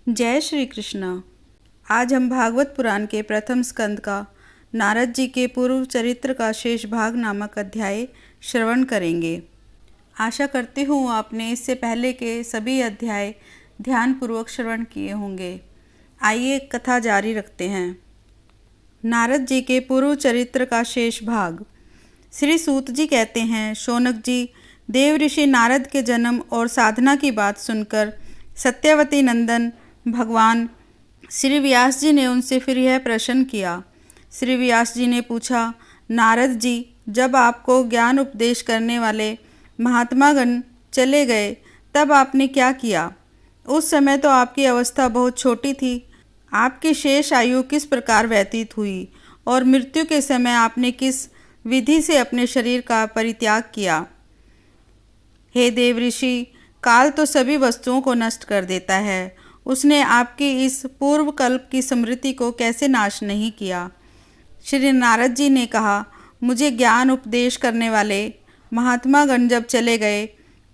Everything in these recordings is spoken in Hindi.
जय श्री कृष्ण। आज हम भागवत पुराण के प्रथम स्कंद का नारद जी के पूर्व चरित्र का शेष भाग नामक अध्याय श्रवण करेंगे। आशा करती हूँ आपने इससे पहले के सभी अध्याय ध्यानपूर्वक श्रवण किए होंगे। आइए कथा जारी रखते हैं। नारद जी के पूर्व चरित्र का शेष भाग। श्री सूत जी कहते हैं, शौनक जी, देव ऋषि नारद के जन्म और साधना की बात सुनकर सत्यवती नंदन भगवान श्री व्यास जी ने उनसे फिर यह प्रश्न किया। श्री व्यास जी ने पूछा, नारद जी, जब आपको ज्ञान उपदेश करने वाले महात्मागण चले गए तब आपने क्या किया? उस समय तो आपकी अवस्था बहुत छोटी थी। आपकी शेष आयु किस प्रकार व्यतीत हुई और मृत्यु के समय आपने किस विधि से अपने शरीर का परित्याग किया? हे देव ऋषि, काल तो सभी वस्तुओं को नष्ट कर देता है। उसने आपकी इस पूर्व कल्प की स्मृति को कैसे नाश नहीं किया? श्री नारद जी ने कहा, मुझे ज्ञान उपदेश करने वाले महात्मागण जब चले गए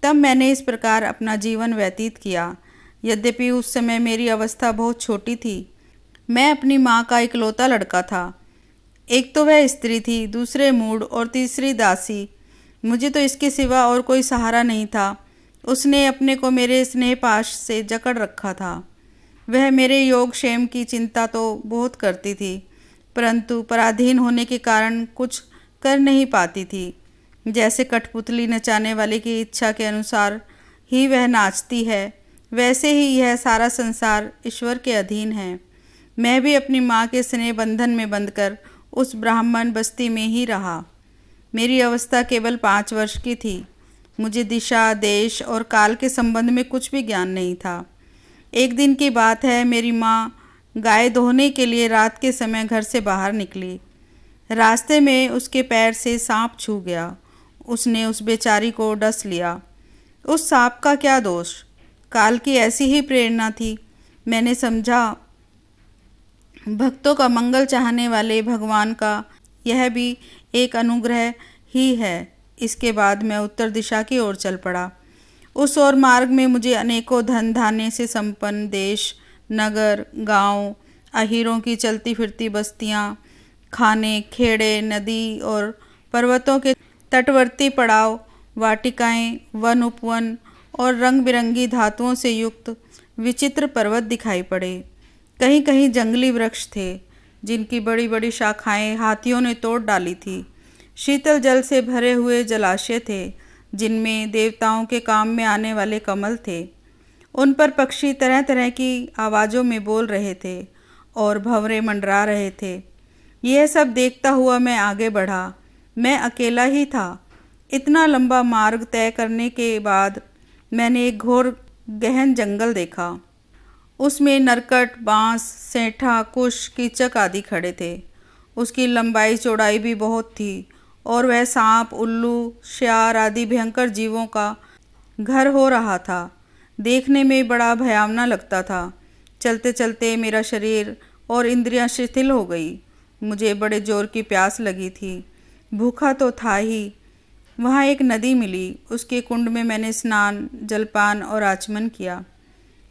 तब मैंने इस प्रकार अपना जीवन व्यतीत किया। यद्यपि उस समय मेरी अवस्था बहुत छोटी थी। मैं अपनी माँ का इकलौता लड़का था। एक तो वह स्त्री थी, दूसरे मूढ़ और तीसरी दासी। मुझे तो इसके सिवा और कोई सहारा नहीं था। उसने अपने को मेरे स्नेह पाश से जकड़ रखा था। वह मेरे योग क्षेम की चिंता तो बहुत करती थी, परंतु पराधीन होने के कारण कुछ कर नहीं पाती थी। जैसे कठपुतली नचाने वाले की इच्छा के अनुसार ही वह नाचती है, वैसे ही यह सारा संसार ईश्वर के अधीन है। मैं भी अपनी माँ के स्नेह बंधन में बंधकर उस ब्राह्मण बस्ती में ही रहा। मेरी अवस्था केवल 5 वर्ष की थी। मुझे दिशा, देश और काल के संबंध में कुछ भी ज्ञान नहीं था। एक दिन की बात है, मेरी माँ गाय दोहने के लिए रात के समय घर से बाहर निकली। रास्ते में उसके पैर से सांप छू गया। उसने उस बेचारी को डस लिया। उस सांप का क्या दोष? काल की ऐसी ही प्रेरणा थी। मैंने समझा, भक्तों का मंगल चाहने वाले भगवान का यह भी एक अनुग्रह ही है। इसके बाद मैं उत्तर दिशा की ओर चल पड़ा। उस ओर मार्ग में मुझे अनेकों धन धान्य से संपन्न देश, नगर, गांव, अहीरों की चलती फिरती बस्तियां, खाने, खेड़े, नदी और पर्वतों के तटवर्ती पड़ाव, वाटिकाएं, वन उपवन और रंग बिरंगी धातुओं से युक्त विचित्र पर्वत दिखाई पड़े। कहीं कहीं जंगली वृक्ष थे, जिनकी बड़ी बड़ी शाखाएं हाथियों ने तोड़ डाली थी। शीतल जल से भरे हुए जलाशय थे, जिनमें देवताओं के काम में आने वाले कमल थे। उन पर पक्षी तरह तरह की आवाज़ों में बोल रहे थे और भंवरे मंडरा रहे थे। यह सब देखता हुआ मैं आगे बढ़ा। मैं अकेला ही था। इतना लंबा मार्ग तय करने के बाद मैंने एक घोर गहन जंगल देखा। उसमें नरकट, बांस, सेंठा, कुश, कीचक आदि खड़े थे। उसकी लंबाई चौड़ाई भी बहुत थी और वह सांप, उल्लू, श्यार आदि भयंकर जीवों का घर हो रहा था। देखने में बड़ा भयावना लगता था। चलते चलते मेरा शरीर और इंद्रियां शिथिल हो गई। मुझे बड़े जोर की प्यास लगी थी। भूखा तो था ही। वहाँ एक नदी मिली। उसके कुंड में मैंने स्नान, जलपान और आचमन किया।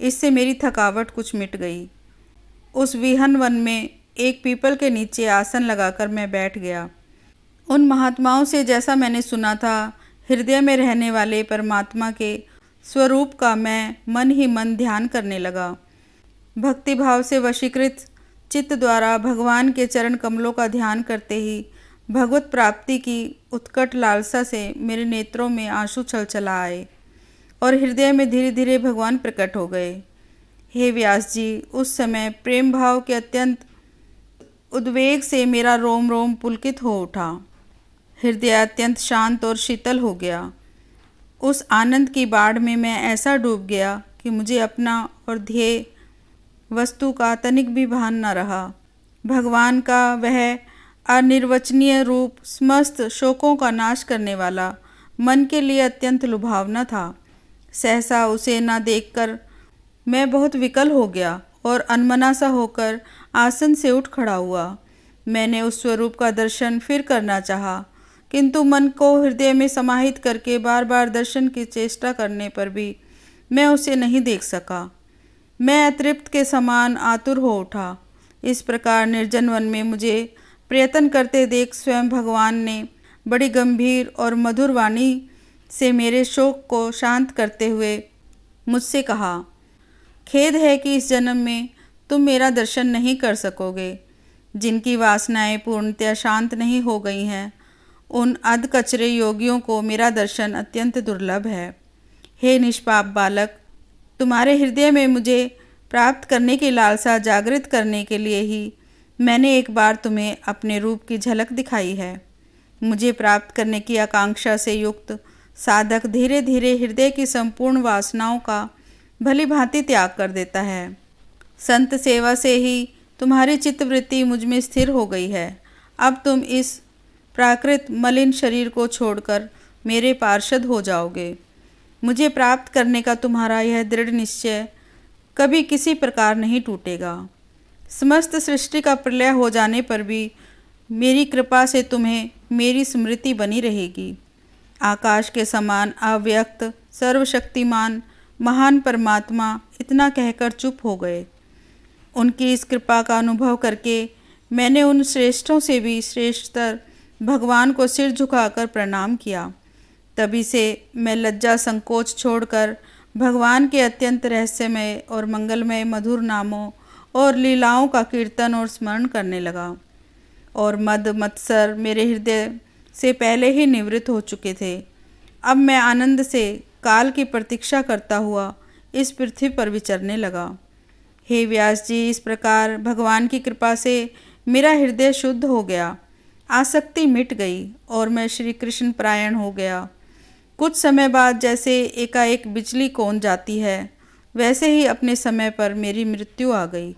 इससे मेरी थकावट कुछ मिट गई। उस विहन वन में एक पीपल के नीचे आसन लगाकर मैं बैठ गया। उन महात्माओं से जैसा मैंने सुना था, हृदय में रहने वाले परमात्मा के स्वरूप का मैं मन ही मन ध्यान करने लगा। भक्तिभाव से वशीकृत चित्त द्वारा भगवान के चरण कमलों का ध्यान करते ही भगवत प्राप्ति की उत्कट लालसा से मेरे नेत्रों में आंसू छलछला आए और हृदय में धीरे धीरे भगवान प्रकट हो गए। हे व्यास जी, उस समय प्रेम भाव के अत्यंत उद्वेग से मेरा रोम रोम पुलकित हो उठा। हृदय अत्यंत शांत और शीतल हो गया। उस आनंद की बाढ़ में मैं ऐसा डूब गया कि मुझे अपना और ध्येय वस्तु का तनिक भी भान न रहा। भगवान का वह अनिर्वचनीय रूप समस्त शोकों का नाश करने वाला मन के लिए अत्यंत लुभावना था। सहसा उसे न देखकर मैं बहुत विकल हो गया और अनमना सा होकर आसन से उठ खड़ा हुआ। मैंने उस स्वरूप का दर्शन फिर करना चाहा, किंतु मन को हृदय में समाहित करके बार बार दर्शन की चेष्टा करने पर भी मैं उसे नहीं देख सका। मैं अतृप्त के समान आतुर हो उठा। इस प्रकार निर्जन वन में मुझे प्रयत्न करते देख स्वयं भगवान ने बड़ी गंभीर और मधुर वाणी से मेरे शोक को शांत करते हुए मुझसे कहा, खेद है कि इस जन्म में तुम मेरा दर्शन नहीं कर सकोगे। जिनकी वासनाएं पूर्णतया शांत नहीं हो गई हैं, उन अधकचरे योगियों को मेरा दर्शन अत्यंत दुर्लभ है। हे निष्पाप बालक, तुम्हारे हृदय में मुझे प्राप्त करने की लालसा जागृत करने के लिए ही मैंने एक बार तुम्हें अपने रूप की झलक दिखाई है। मुझे प्राप्त करने की आकांक्षा से युक्त साधक धीरे धीरे हृदय की संपूर्ण वासनाओं का भली भांति त्याग कर देता है। संत सेवा से ही तुम्हारी चित्तवृत्ति मुझ में स्थिर हो गई है। अब तुम इस प्राकृत मलिन शरीर को छोड़कर मेरे पार्षद हो जाओगे। मुझे प्राप्त करने का तुम्हारा यह दृढ़ निश्चय कभी किसी प्रकार नहीं टूटेगा। समस्त सृष्टि का प्रलय हो जाने पर भी मेरी कृपा से तुम्हें मेरी स्मृति बनी रहेगी। आकाश के समान अव्यक्त सर्वशक्तिमान महान परमात्मा इतना कहकर चुप हो गए। उनकी इस कृपा का अनुभव करके मैंने उन श्रेष्ठों से भी श्रेष्ठतर भगवान को सिर झुकाकर प्रणाम किया। तभी से मैं लज्जा संकोच छोड़कर भगवान के अत्यंत रहस्यमय और मंगलमय मधुर नामों और लीलाओं का कीर्तन और स्मरण करने लगा। और मद मत्सर मेरे हृदय से पहले ही निवृत्त हो चुके थे। अब मैं आनंद से काल की प्रतीक्षा करता हुआ इस पृथ्वी पर विचरने लगा। हे व्यास जी, इस प्रकार भगवान की कृपा से मेरा हृदय शुद्ध हो गया, आसक्ति मिट गई और मैं श्री कृष्ण परायण हो गया। कुछ समय बाद जैसे एकाएक बिजली कौंध जाती है, वैसे ही अपने समय पर मेरी मृत्यु आ गई।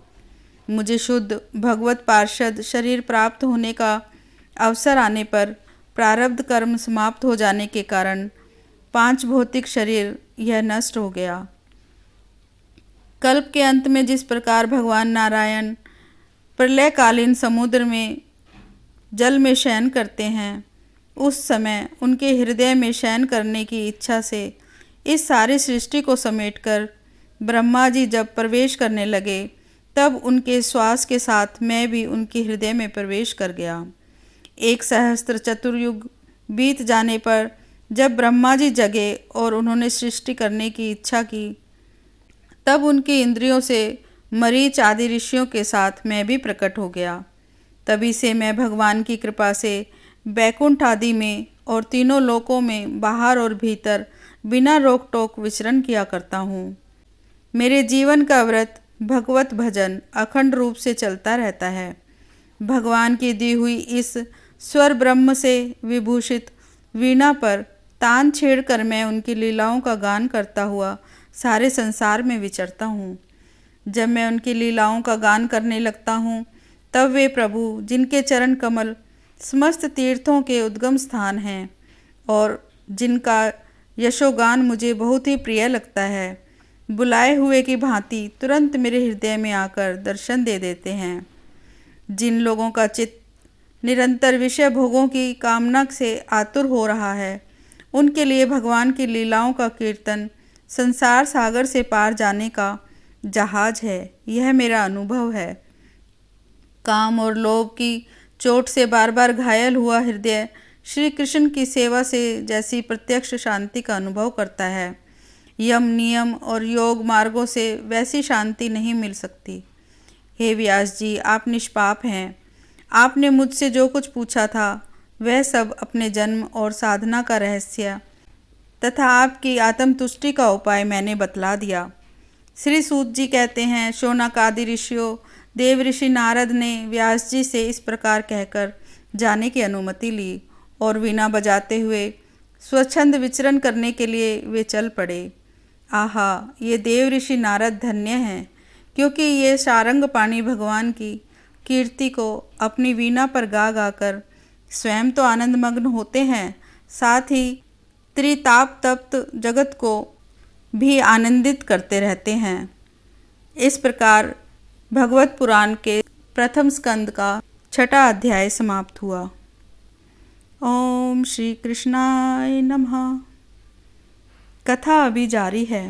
मुझे शुद्ध भगवत पार्षद शरीर प्राप्त होने का अवसर आने पर प्रारब्ध कर्म समाप्त हो जाने के कारण 5 भौतिक शरीर यह नष्ट हो गया। कल्प के अंत में जिस प्रकार भगवान नारायण प्रलयकालीन समुद्र में जल में शयन करते हैं, उस समय उनके हृदय में शयन करने की इच्छा से इस सारी सृष्टि को समेटकर ब्रह्मा जी जब प्रवेश करने लगे, तब उनके श्वास के साथ मैं भी उनके हृदय में प्रवेश कर गया। 1 सहस्त्र चतुर्युग बीत जाने पर जब ब्रह्मा जी जगे और उन्होंने सृष्टि करने की इच्छा की, तब उनकी इंद्रियों से मरीच आदि ऋषियों के साथ मैं भी प्रकट हो गया। तभी से मैं भगवान की कृपा से बैकुंठ आदि में और तीनों लोकों में बाहर और भीतर बिना रोक टोक विचरण किया करता हूँ। मेरे जीवन का व्रत भगवत भजन अखंड रूप से चलता रहता है। भगवान की दी हुई इस स्वर ब्रह्म से विभूषित वीणा पर तान छेड़कर मैं उनकी लीलाओं का गान करता हुआ सारे संसार में विचरता हूँ। जब मैं उनकी लीलाओं का गान करने लगता हूँ, तब वे प्रभु जिनके चरण कमल समस्त तीर्थों के उद्गम स्थान हैं और जिनका यशोगान मुझे बहुत ही प्रिय लगता है, बुलाए हुए की भांति तुरंत मेरे हृदय में आकर दर्शन दे देते हैं। जिन लोगों का चित्त निरंतर विषय भोगों की कामना से आतुर हो रहा है, उनके लिए भगवान की लीलाओं का कीर्तन संसार सागर से पार जाने का जहाज है। यह मेरा अनुभव है। काम और लोभ की चोट से बार बार घायल हुआ हृदय श्री कृष्ण की सेवा से जैसी प्रत्यक्ष शांति का अनुभव करता है, यम नियम और योग मार्गों से वैसी शांति नहीं मिल सकती। हे व्यास जी, आप निष्पाप हैं। आपने मुझसे जो कुछ पूछा था वह सब अपने जन्म और साधना का रहस्य तथा आपकी आत्मतुष्टि का उपाय मैंने बतला दिया। श्री सूत जी कहते हैं, शौनक आदि ऋषियों देव ऋषि नारद ने व्यास जी से इस प्रकार कहकर जाने की अनुमति ली और वीणा बजाते हुए स्वच्छंद विचरण करने के लिए वे चल पड़े। आहा, ये देव ऋषि नारद धन्य हैं, क्योंकि ये सारंग पाणी भगवान की कीर्ति को अपनी वीणा पर गा गाकर स्वयं तो आनंदमग्न होते हैं, साथ ही त्रिताप तप्त जगत को भी आनंदित करते रहते हैं। इस प्रकार भगवत पुराण के प्रथम स्कंद का 6वां अध्याय समाप्त हुआ। ओम श्री कृष्णाय नमः। कथा अभी जारी है।